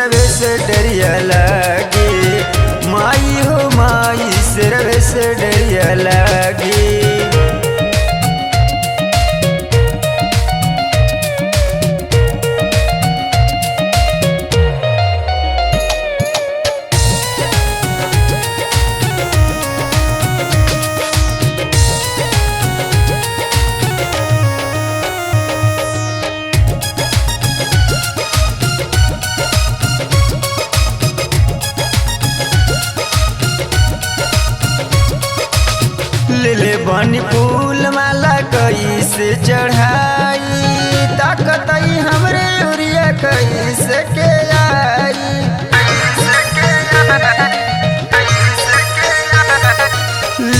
सिरवे से डरिया लागे। माई हो माई सिरवे से डरिया लागे। ले बनी फूल माला कैसे चढ़ाई, ताकत हमरे उरिया कैसे के आई।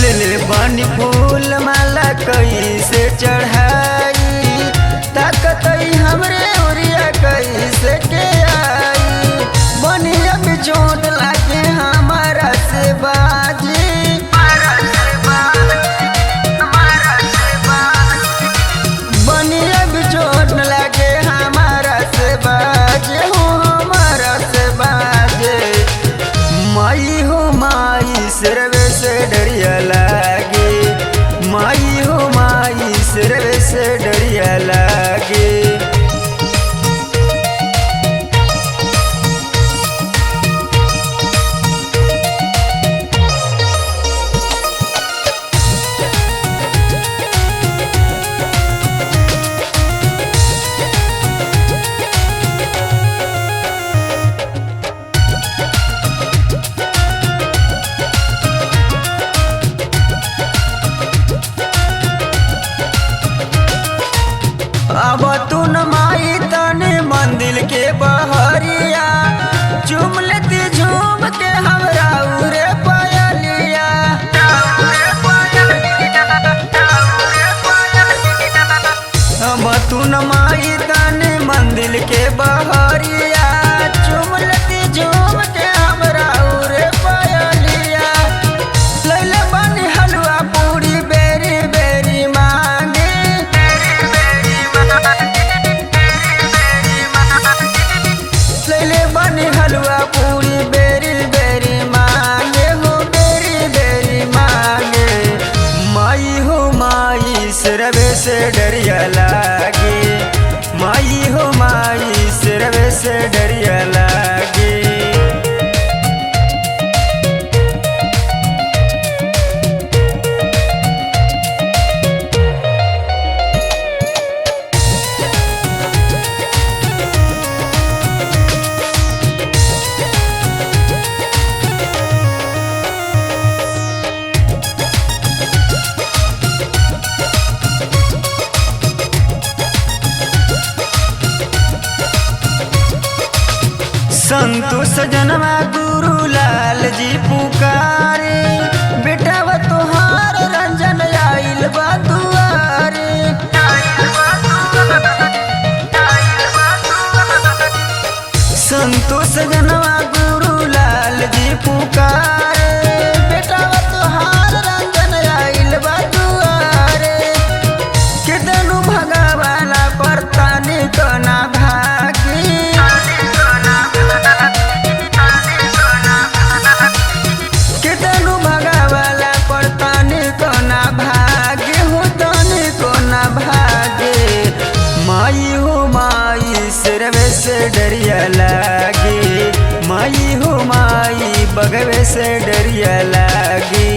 ले बनी फूल माला कैसे चढ़ाई, ताकत हमरे उरिया कैसे के आई। बनिया पे चोट लागे हमारा से बाजी, सिरवे से डरिया लागे। माई हो माई सिरवे से डरिया लागे। अब तू न माई तने मंदिर के बहरिया, चुम लेती झूम के हमरा उरे पायलिया। अब तू न माई तने मंदिर के बहरिया, चुम लेती झूम के हमरा उरे पायलिया। लैले बनी हलवा पूरी बेरी बेरी मांगे। बनी हलवा पूरी बेरी बेरी मांगे हो, बेरी बेरी मांगे। माई हो माई सिरवे से डरिया लागे। माई हो माई सिरवे से डरिया लागे। संतोष जनवा गुरु लाल जी पुकारे, बेटा वो तुहार रंजन आइल बा दुआरे। संतोष जनवा गुरु लाल जी पुकारे, बेटा वो तुहार रंजन आइल बा दुआरे। कितनु भगवाना पर तानी तो ना भागी, माई हो माई सिरवे से डरिया लागे। माई हो माई बगवे से डरिया लागे।